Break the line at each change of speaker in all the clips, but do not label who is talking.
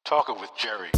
Talking with Jerry.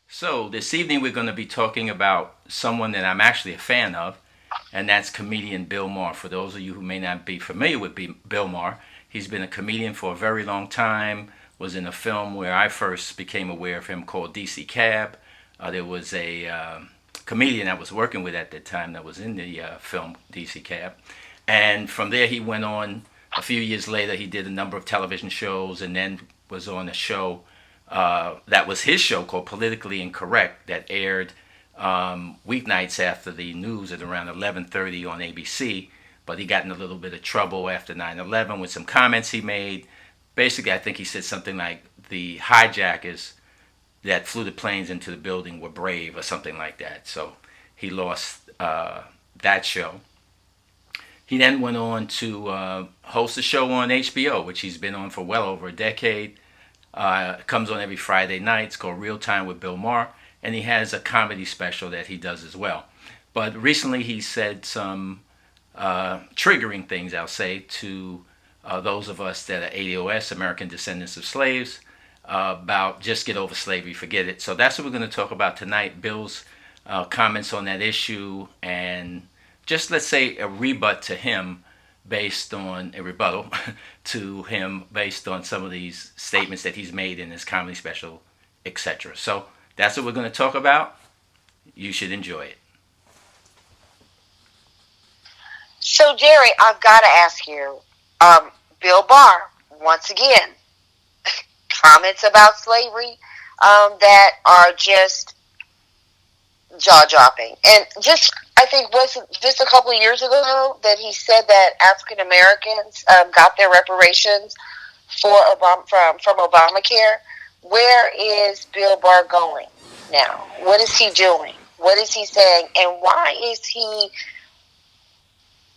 So, this evening we're going to be talking about someone that I'm actually a fan of, and that's comedian Bill Maher. For those of you who may not be familiar with Bill Maher, he's been a comedian for a very long time, was in a film where I first became aware of him called DC Cab. There was a comedian I was working with at the time that was in the film DC Cab. And from there he went on, a few years later he did a number of television shows and then was on a show that was his show called Politically Incorrect that aired weeknights after the news at around 11:30 on ABC. But he got in a little bit of trouble after 9/11 with some comments he made. Basically, I think he said something like the hijackers that flew the planes into the building were brave or something like that. So he lost that show. He then went on to host a show on HBO, which he's been on for well over a decade. It comes on every Friday night. It's called Real Time with Bill Maher, and he has a comedy special that he does as well. But recently he said some triggering things, I'll say, to those of us that are ADOS, American Descendants of Slaves, about just get over slavery, forget it. So that's what we're going to talk about tonight, Bill's comments on that issue, and just, let's say, a rebuttal to him based on some of these statements that he's made in his comedy special, etc. So that's what we're going to talk about. You should enjoy it.
So, Jerry, I've got to ask you, Bill Maher, once again, comments about slavery that are just jaw-dropping. And I think was just a couple of years ago that he said that African Americans got their reparations from Obamacare. Where is Bill Maher going now? What is he doing? What is he saying? And why is he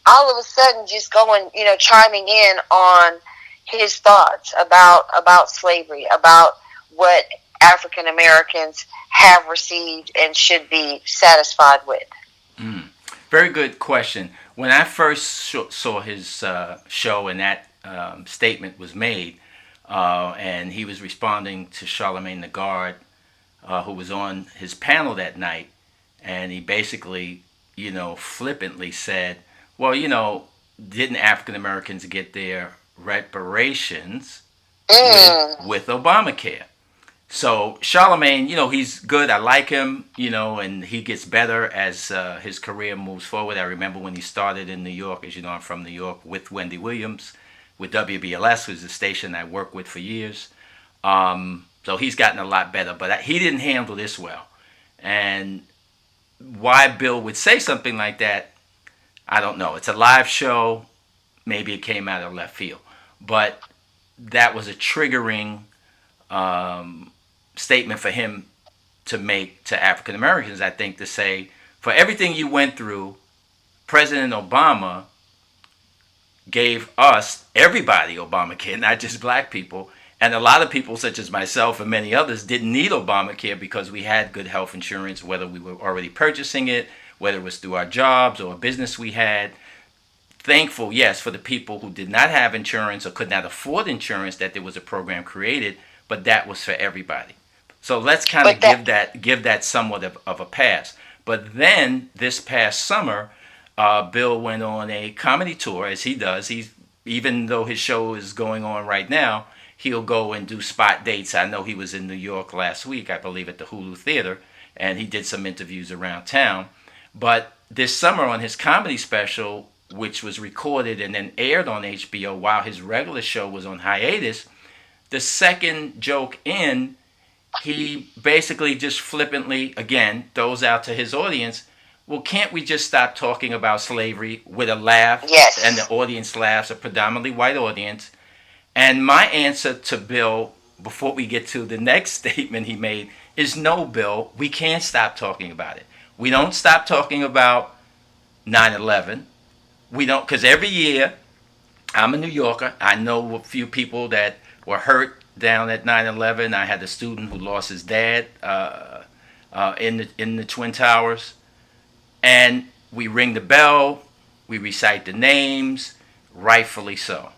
all of a sudden just going, chiming in on his thoughts about slavery, about what African Americans have received and should be satisfied with?
Very good question. When I first saw his show and that statement was made, and he was responding to Charlemagne the God, who was on his panel that night, and he basically, flippantly said, well, didn't African Americans get their reparations with Obamacare? So Charlemagne, he's good. I like him, and he gets better as his career moves forward. I remember when he started in New York, as you know, I'm from New York, with Wendy Williams, with WBLS, who's the station I worked with for years. So he's gotten a lot better, but he didn't handle this well. And why Bill would say something like that, I don't know. It's a live show. Maybe it came out of left field. But that was a triggering statement for him to make to African Americans, I think, to say, for everything you went through, President Obama gave us, everybody, Obamacare, not just black people. And a lot of people, such as myself and many others, didn't need Obamacare because we had good health insurance, whether we were already purchasing it, whether it was through our jobs or a business we had. Thankful, yes, for the people who did not have insurance or could not afford insurance that there was a program created, but that was for everybody. So let's kind of give that somewhat of a pass. But then this past summer, Bill went on a comedy tour, as he does. Even though his show is going on right now, he'll go and do spot dates. I know he was in New York last week, I believe, at the Hulu Theater, and he did some interviews around town. But this summer on his comedy special, which was recorded and then aired on HBO while his regular show was on hiatus, the second joke in, he basically just flippantly, again, throws out to his audience, well, can't we just stop talking about slavery, with a laugh? And the
Yes.
audience laughs, a predominantly white audience. And my answer to Bill, before we get to the next statement he made, is no, Bill, we can't stop talking about it. We don't stop talking about 9/11. We don't, because every year, I'm a New Yorker. I know a few people that were hurt down at 9/11. I had a student who lost his dad in the Twin Towers. And we ring the bell, we recite the names, rightfully so.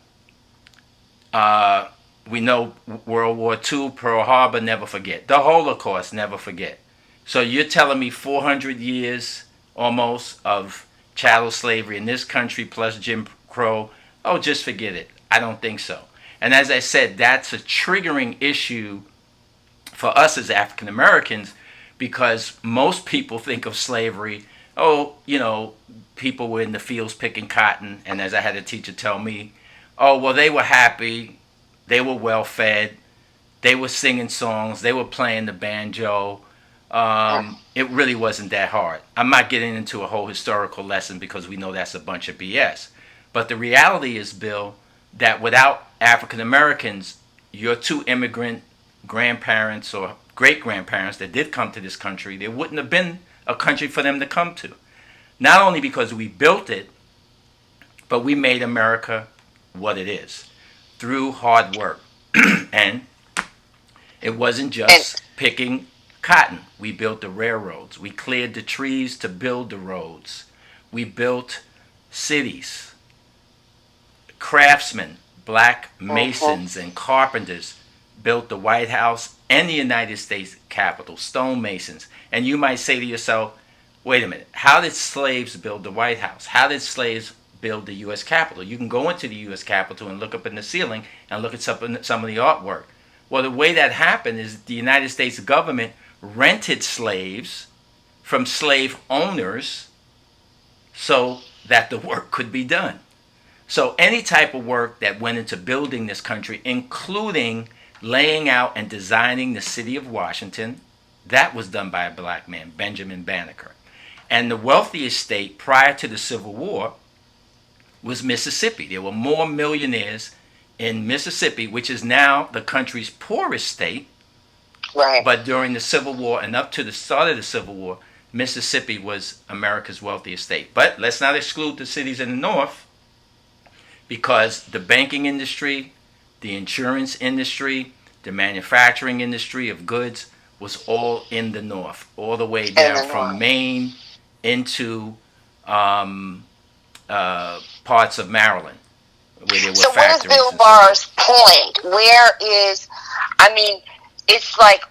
We know World War II, Pearl Harbor, never forget. The Holocaust, never forget. So you're telling me 400 years almost of chattel slavery in this country plus Jim Crow, oh, just forget it. I don't think so. And as I said, that's a triggering issue for us as African Americans, because most people think of slavery, oh, people were in the fields picking cotton. And as I had a teacher tell me, oh, well, they were happy, they were well fed, they were singing songs, they were playing the banjo. It really wasn't that hard. I'm not getting into a whole historical lesson because we know that's a bunch of BS. But the reality is, Bill, that without African Americans, your two immigrant grandparents or great grandparents that did come to this country, there wouldn't have been a country for them to come to. Not only because we built it, but we made America what it is through hard work. And it wasn't
And
just picking cotton. We built the railroads. We cleared the trees to build the roads. We built cities. Craftsmen, black masons and carpenters built the White House and the United States Capitol, stonemasons. And you might say to yourself, wait a minute, how did slaves build the White House? How did slaves build the U.S. Capitol? You can go into the U.S. Capitol and look up in the ceiling and look at some of the artwork. Well, the way that happened is the United States government rented slaves from slave owners so that the work could be done. So any type of work that went into building this country, including laying out and designing the city of Washington, that was done by a black man, Benjamin Banneker. And the wealthiest state prior to the Civil War was Mississippi. There were more millionaires in Mississippi, which is now the country's poorest state.
right.
But during the Civil War and up to the start of the Civil War, Mississippi was America's wealthiest state. But let's not exclude the cities in the North, because the banking industry, the insurance industry, the manufacturing industry of goods was all in the North, all the way
In
down
the
from
North.
Maine into parts of Maryland, where there were
So what is
factories
Bill
and so forth.
Barr's point? Where is, I mean, it's like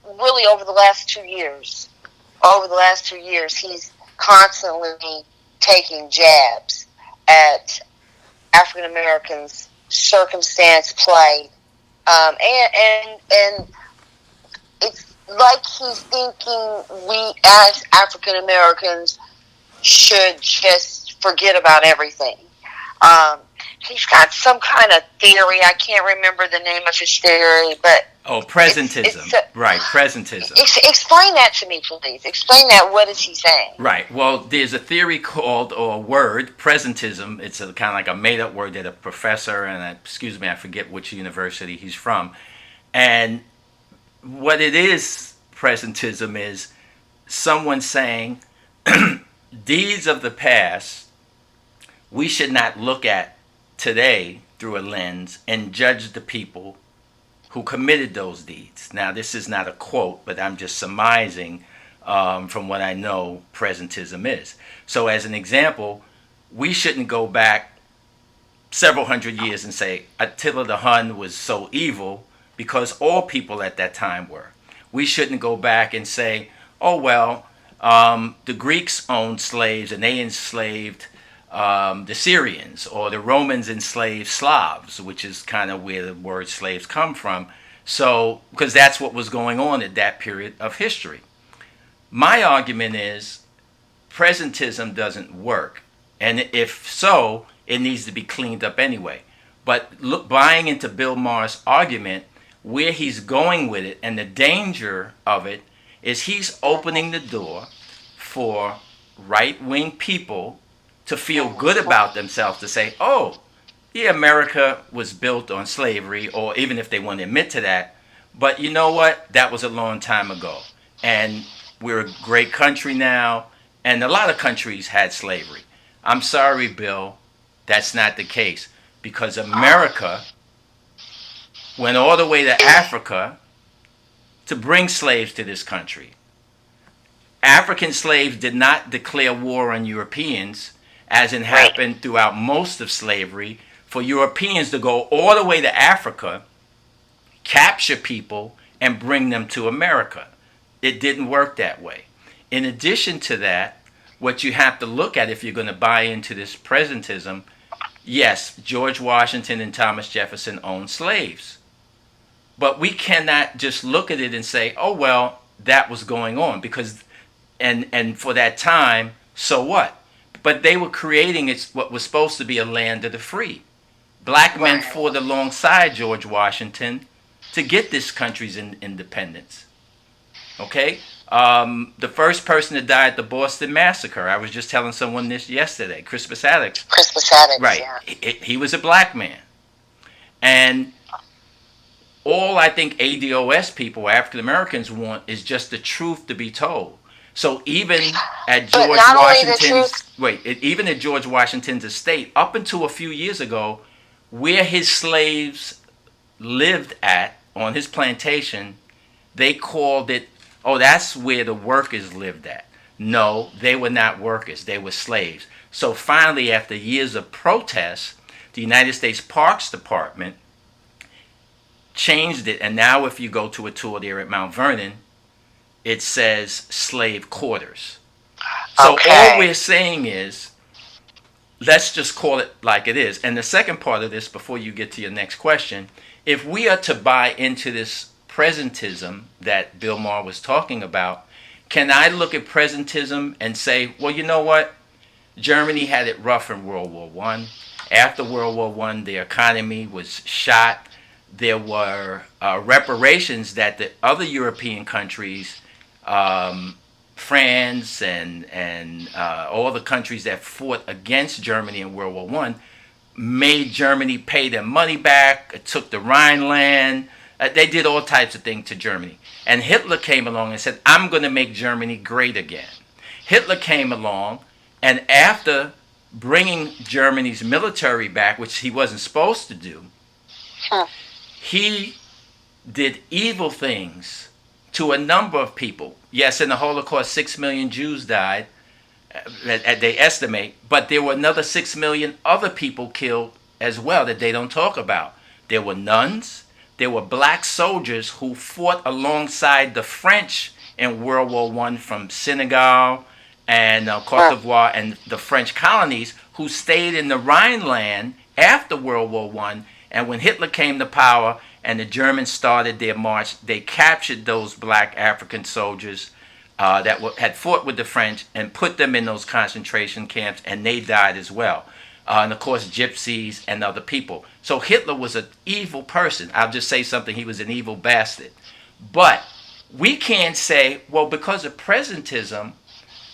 really over the last 2 years, he's constantly taking jabs at African Americans, circumstance play, and it's like he's thinking we as African Americans should just forget about everything. He's got some kind of theory. I can't remember the name of his theory, but
Oh, presentism. Right, presentism.
explain that to me, please. Explain that. What is he saying?
Right. Well, there's a theory called, or a word, presentism. It's a kind of like a made-up word that a professor, and excuse me, I forget which university he's from. And what it is, presentism, is someone saying, deeds of the past, we should not look at today through a lens and judge the people who committed those deeds. Now, this is not a quote, but I'm just surmising from what I know presentism is. So as an example, we shouldn't go back several hundred years and say Attila the Hun was so evil, because all people at that time were. We shouldn't go back and say, oh, well, the Greeks owned slaves and they enslaved the Syrians, or the Romans enslaved Slavs, which is kind of where the word slaves come from. So, because that's what was going on at that period of history. My argument is presentism doesn't work. And if so, it needs to be cleaned up anyway. But look, buying into Bill Maher's argument, where he's going with it and the danger of it is he's opening the door for right-wing people to feel good about themselves, to say, oh, yeah, America was built on slavery, or even if they want to admit to that, but you know what? That was a long time ago. And we're a great country now, and a lot of countries had slavery. I'm sorry, Bill, that's not the case, because America went all the way to Africa to bring slaves to this country. African slaves did not declare war on Europeans, as it happened throughout most of slavery, for Europeans to go all the way to Africa, capture people, and bring them to America. It didn't work that way. In addition to that, what you have to look at if you're going to buy into this presentism, yes, George Washington and Thomas Jefferson owned slaves. But we cannot just look at it and say, oh, well, that was going on, because, and for that time, so what? But they were creating what was supposed to be a land of the free. Black men fought alongside George Washington to get this country's independence. Okay? The first person to die at the Boston Massacre, I was just telling someone this yesterday, Crispus Attucks.
Crispus Attucks,
right.
Yeah.
He was a black man. And all I think ADOS people, African Americans, want is just the truth to be told. So even at George Washington's even at George Washington's estate, up until a few years ago, where his slaves lived at on his plantation, they called it, oh, that's where the workers lived at. No, they were not workers, they were slaves. So finally, after years of protests, the United States Parks Department changed it, and now if you go to a tour there at Mount Vernon, it says slave quarters. So all we're saying is, let's just call it like it is. And the second part of this, before you get to your next question, if we are to buy into this presentism that Bill Maher was talking about, can I look at presentism and say, well, you know what? Germany had it rough in World War I. After World War I, their economy was shot. There were reparations that the other European countries, France and all the countries that fought against Germany in World War I, made Germany pay their money back, took the Rhineland. They did all types of things to Germany. And Hitler came along and said, I'm going to make Germany great again. Hitler came along, and after bringing Germany's military back, which he wasn't supposed to do, he did evil things to a number of people. Yes, in the Holocaust, 6 million Jews died, they estimate, but there were another 6 million other people killed as well that they don't talk about. There were nuns, there were black soldiers who fought alongside the French in World War I from Senegal and Cote d'Ivoire and the French colonies, who stayed in the Rhineland after World War I. And when Hitler came to power and the Germans started their march, they captured those black African soldiers that had fought with the French and put them in those concentration camps, and they died as well. And of course, gypsies and other people. So Hitler was an evil person. I'll just say something, he was an evil bastard. But we can't say, well, because of presentism,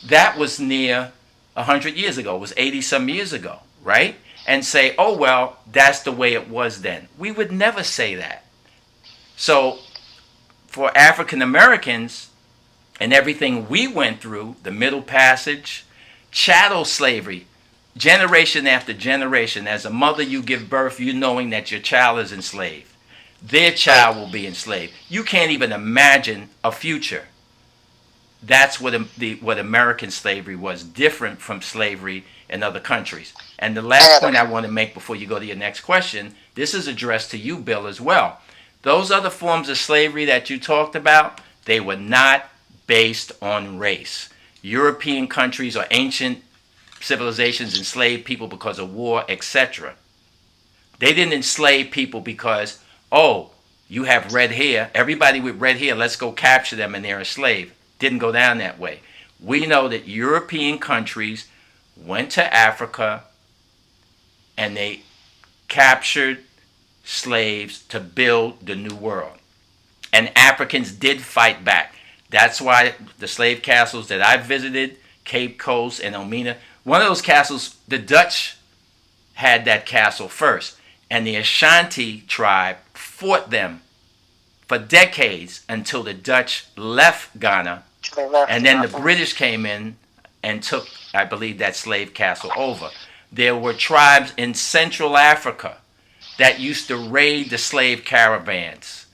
that was near 100 years ago, it was 80 some years ago, right? And say, oh, well, that's the way it was then. We would never say that. So for African Americans and everything we went through, the Middle Passage, chattel slavery, generation after generation, as a mother you give birth, you knowing that your child is enslaved. Their child will be enslaved. You can't even imagine a future. That's what American slavery was, different from slavery in other countries. And the last point I want to make before you go to your next question, this is addressed to you, Bill, as well. Those other forms of slavery that you talked about, they were not based on race. European countries or ancient civilizations enslaved people because of war, etc. They didn't enslave people because, oh, you have red hair, everybody with red hair, let's go capture them and they're a slave. Didn't go down that way. We know that European countries went to Africa and they captured slaves to build the New World. And Africans did fight back. That's why the slave castles that I visited, Cape Coast and Elmina, one of those castles, the Dutch had that castle first. And the Ashanti tribe fought them for decades until the Dutch left Ghana. And then the British came in and took, I believe, that slave castle over. There were tribes in Central Africa that used to raid the slave caravans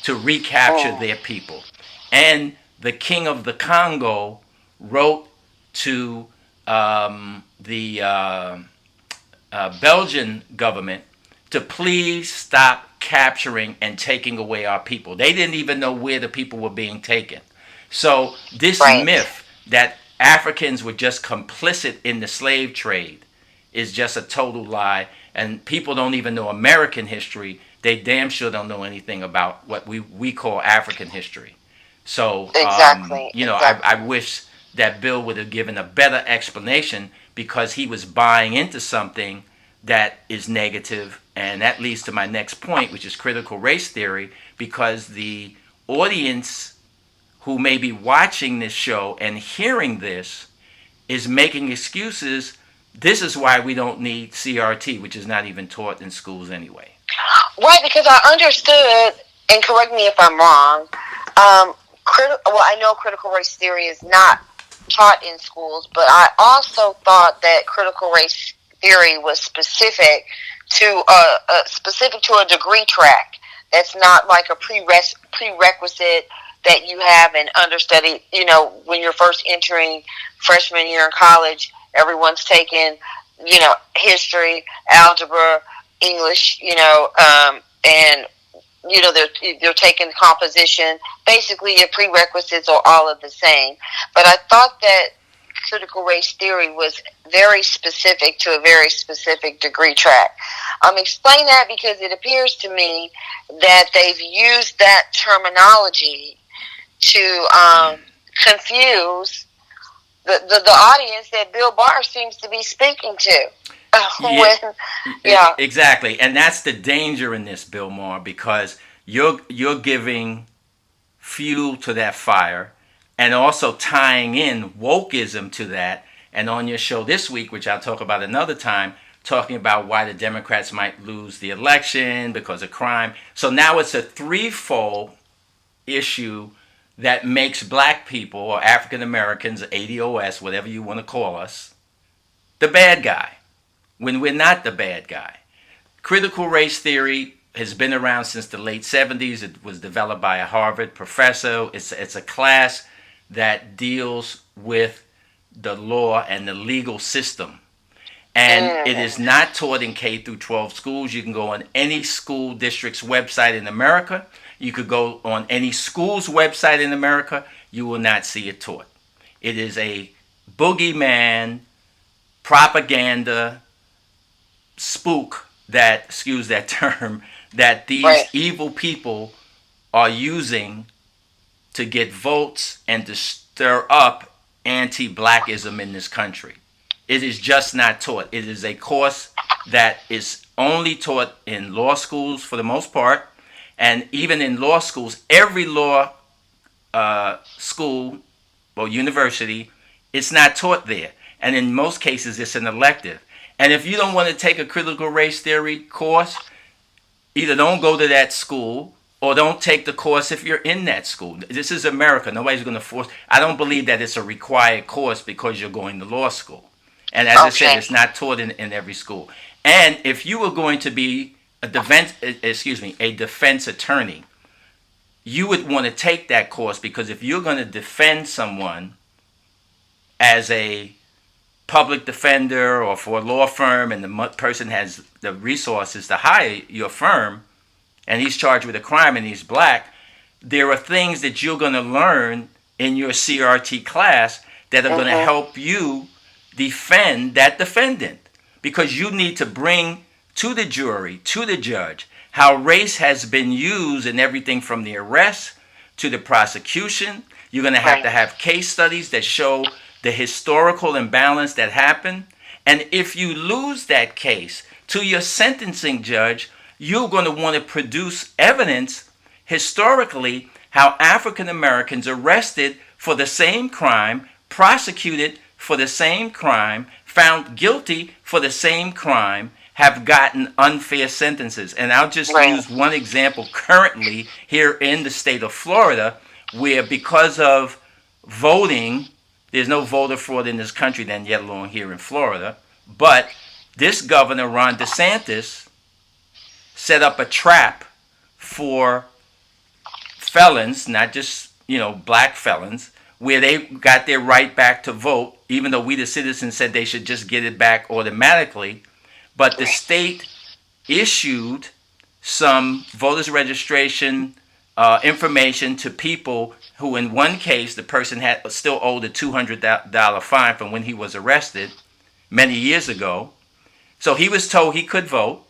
to recapture their people. And the king of the Congo wrote to the Belgian government to please stop capturing and taking away our people. They didn't even know where the people were being taken. So this myth that Africans were just complicit in the slave trade is just a total lie. And people don't even know American history. They damn sure don't know anything about what we call African history. So, I wish that Bill would have given a better explanation, because he was buying into something that is negative. And that leads to my next point, which is critical race theory, because the audience who may be watching this show and hearing this is making excuses. This is why we don't need CRT, which is not even taught in schools anyway.
Right, because I understood, and correct me if I'm wrong, I know critical race theory is not taught in schools, but I also thought that critical race theory was specific to a degree track. That's not like a prerequisite that you have an understudy. When you're first entering freshman year in college, everyone's taking, history, algebra, English, and they're taking composition. Basically, your prerequisites are all of the same. But I thought that critical race theory was very specific to a very specific degree track. Explain that, because it appears to me that they've used that terminology to confuse the audience that Bill Barr seems to be speaking to.
Exactly, and that's the danger in this, Bill Maher, because you're giving fuel to that fire, and also tying in wokeism to that. And on your show this week, which I'll talk about another time, talking about why the Democrats might lose the election because of crime. So now it's a threefold issue that makes black people, or African Americans, ADOS, whatever you want to call us, the bad guy, when we're not the bad guy. Critical race theory has been around since the late 70s. It was developed by a Harvard professor. It's a class that deals with the law and the legal system. And it is not taught in K through 12 schools. You can go on any school district's website in America. You could go on any school's website in America. You will not see it taught. It is a boogeyman propaganda spook that, excuse that term, that these evil people are using to get votes and to stir up anti-blackism in this country. It is just not taught. It is a course that is only taught in law schools for the most part. And even in law schools, every law school or university, it's not taught there. And in most cases, it's an elective. And if you don't want to take a critical race theory course, either don't go to that school or don't take the course if you're in that school. This is America. Nobody's going to force. I don't believe that it's a required course because you're going to law school. And as I said, it's not taught in every school. And if you were going to be a defense attorney, you would want to take that course, because if you're going to defend someone as a public defender or for a law firm, and the person has the resources to hire your firm, and he's charged with a crime and he's black, there are things that you're going to learn in your CRT class that are going to help you defend that defendant, because you need to bring to the jury, to the judge, how race has been used in everything from the arrest to the prosecution. You're going to have case studies that show the historical imbalance that happened. And if you lose that case to your sentencing judge, you're going to want to produce evidence historically how African Americans arrested for the same crime, prosecuted for the same crime, found guilty for the same crime, have gotten unfair sentences. And I'll just use one example currently here in the state of Florida, where because of voting, there's no voter fraud in this country, then yet alone here in Florida, but this governor, Ron DeSantis, set up a trap for felons, not just, black felons, where they got their right back to vote, even though we the citizens said they should just get it back automatically. But the state issued some voters registration information to people who, in one case, the person had still owed a $200 fine from when he was arrested many years ago. So he was told he could vote.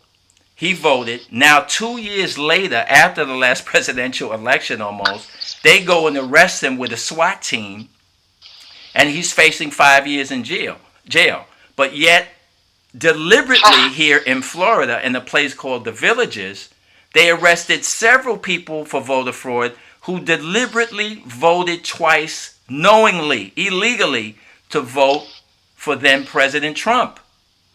He voted. Now, 2 years later, after the last presidential election almost, they go and arrest him with a SWAT team, and he's facing 5 years in jail. But yet, deliberately here in Florida, in a place called the Villages, they arrested several people for voter fraud who deliberately voted twice, knowingly, illegally, to vote for then President Trump.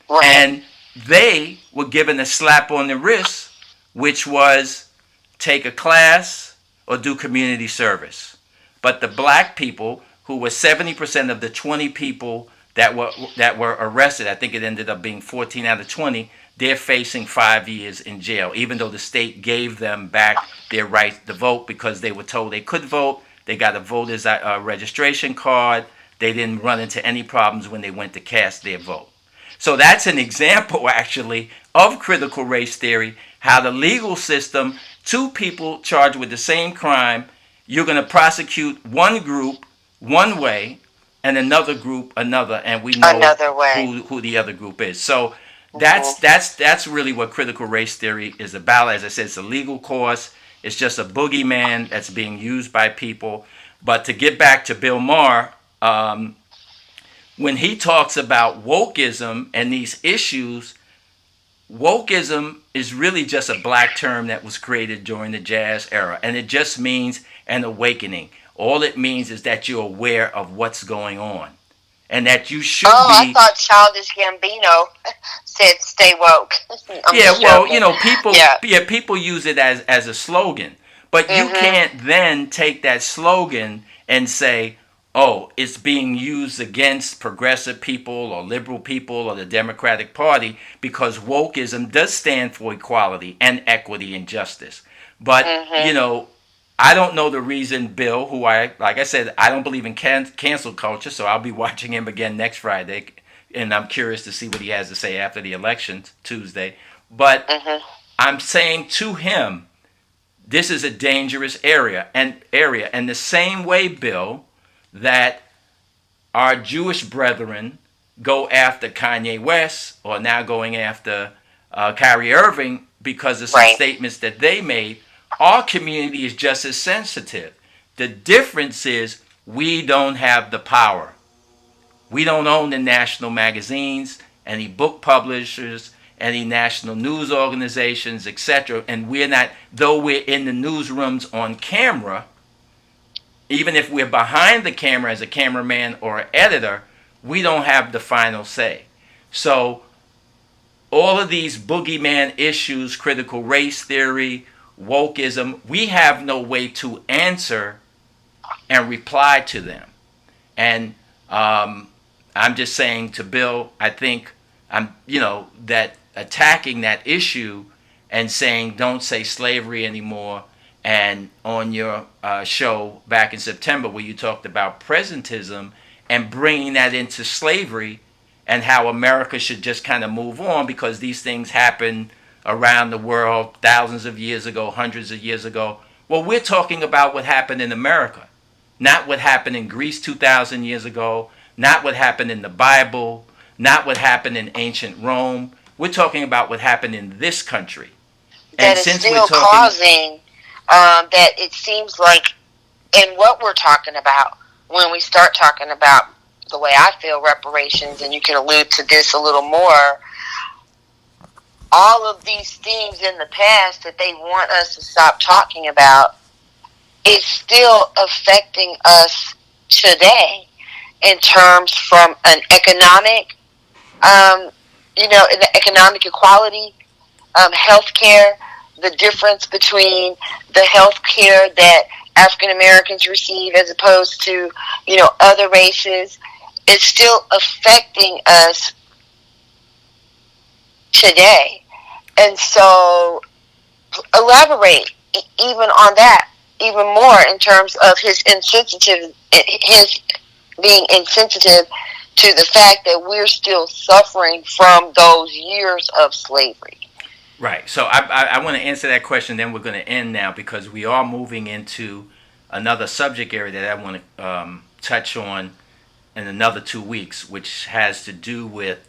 Right. And they were given a slap on the wrist, which was take a class or do community service. But the black people, who were 70% of the 20 people that were arrested, I think it ended up being 14 out of 20, they're facing 5 years in jail, even though the state gave them back their right to vote because they were told they could vote. They got a voter's registration card. They didn't run into any problems when they went to cast their vote. So that's an example, actually, of critical race theory, how the legal system, two people charged with the same crime, you're going to prosecute one group one way and another group another, and we know who the other group is. So that's really what critical race theory is about. As I said, it's a legal course. It's just a boogeyman that's being used by people. But to get back to Bill Maher, when he talks about wokeism and these issues, wokeism is really just a black term that was created during the jazz era, and it just means an awakening. All it means is that you're aware of what's going on, and that you should be.
I thought Childish Gambino said "Stay woke."
People use it as a slogan, but you can't then take that slogan and say, oh, it's being used against progressive people or liberal people or the Democratic Party, because wokeism does stand for equality and equity and justice. But, I don't know the reason Bill, who like I said, I don't believe in cancel culture, so I'll be watching him again next Friday, and I'm curious to see what he has to say after the election Tuesday. But I'm saying to him, this is a dangerous area. And the same way, Bill, that our Jewish brethren go after Kanye West, or now going after Kyrie Irving because of some statements that they made, our community is just as sensitive. The difference is we don't have the power. We don't own the national magazines, any book publishers, any national news organizations, etc. And we're not, though we're in the newsrooms on camera, even if we're behind the camera as a cameraman or an editor, we don't have the final say. So all of these boogeyman issues, critical race theory, wokeism, we have no way to answer and reply to them. And I'm just saying to Bill, I think that attacking that issue and saying don't say slavery anymore, and on your show back in September where you talked about presentism and bringing that into slavery and how America should just kind of move on because these things happen around the world thousands of years ago, hundreds of years ago. Well, we're talking about what happened in America, not what happened in Greece 2,000 years ago, not what happened in the Bible, not what happened in ancient Rome. We're talking about what happened in this country.
That is still causing that it seems like, and what we're talking about when we start talking about the way I feel reparations, and you can allude to this a little more, all of these things in the past that they want us to stop talking about is still affecting us today in terms from an economic, in the economic equality, healthcare, the difference between the healthcare that African Americans receive as opposed to, other races, is still affecting us today. And so elaborate even on that even more in terms of his being insensitive to the fact that we're still suffering from those years of slavery.
Right. So I want to answer that question. Then we're going to end now because we are moving into another subject area that I want to touch on in another 2 weeks, which has to do with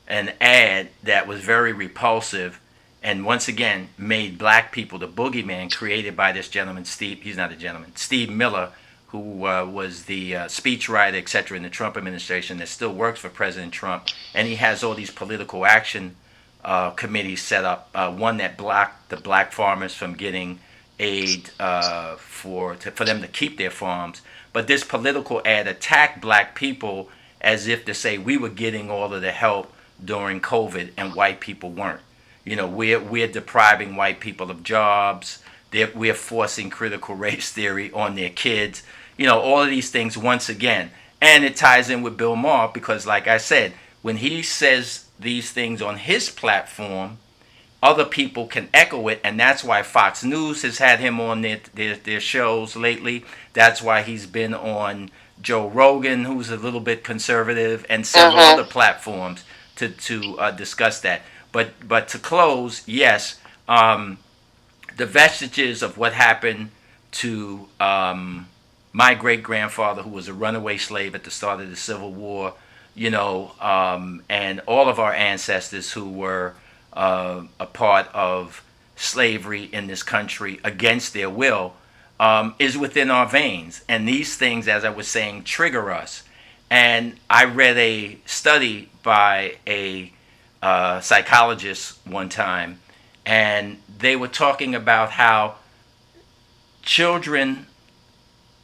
an ad that was very repulsive and once again made black people the boogeyman, created by this gentleman, Steve. He's not a gentleman. Steve Miller, who was the speechwriter, etc., in the Trump administration that still works for President Trump. And he has all these political action committees set up. One that blocked the black farmers from getting aid for them to keep their farms. But this political ad attacked black people as if to say we were getting all of the help during COVID and white people weren't. We're depriving white people of jobs. We're forcing critical race theory on their kids. All of these things once again. And it ties in with Bill Maher because, like I said, when he says these things on his platform, other people can echo it, and that's why Fox News has had him on their shows lately. That's why he's been on Joe Rogan, who's a little bit conservative, and several other platforms to discuss that. But to close, yes, the vestiges of what happened to my great-grandfather, who was a runaway slave at the start of the Civil War, and all of our ancestors who were a part of slavery in this country against their will, is within our veins. And these things, as I was saying, trigger us. And I read a study by a psychologist one time, and they were talking about how children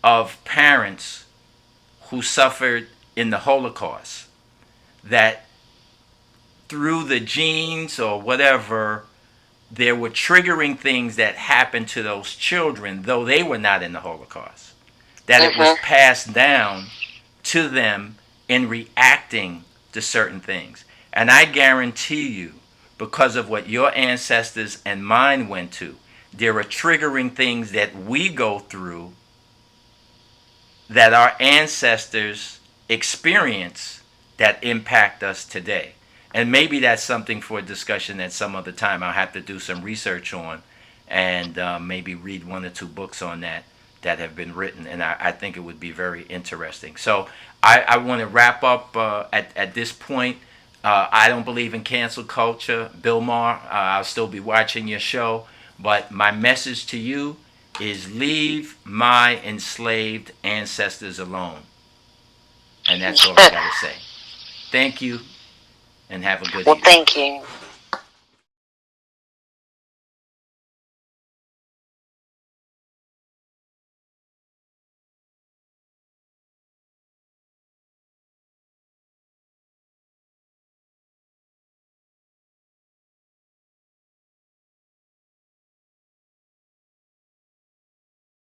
of parents who suffered in the Holocaust, that through the genes or whatever, there were triggering things that happened to those children, though they were not in the Holocaust. That it was passed down to them in reacting to certain things. And I guarantee you, because of what your ancestors and mine went to, there are triggering things that we go through that our ancestors experience that impact us today. And maybe that's something for a discussion at some other time. I'll have to do some research on and maybe read 1 or 2 books on that have been written. And I think it would be very interesting. So I want to wrap up at this point. I don't believe in cancel culture. Bill Maher, I'll still be watching your show. But my message to you is leave my enslaved ancestors alone. And that's all I got to say. Thank you, and have a good evening.
Well, thank you.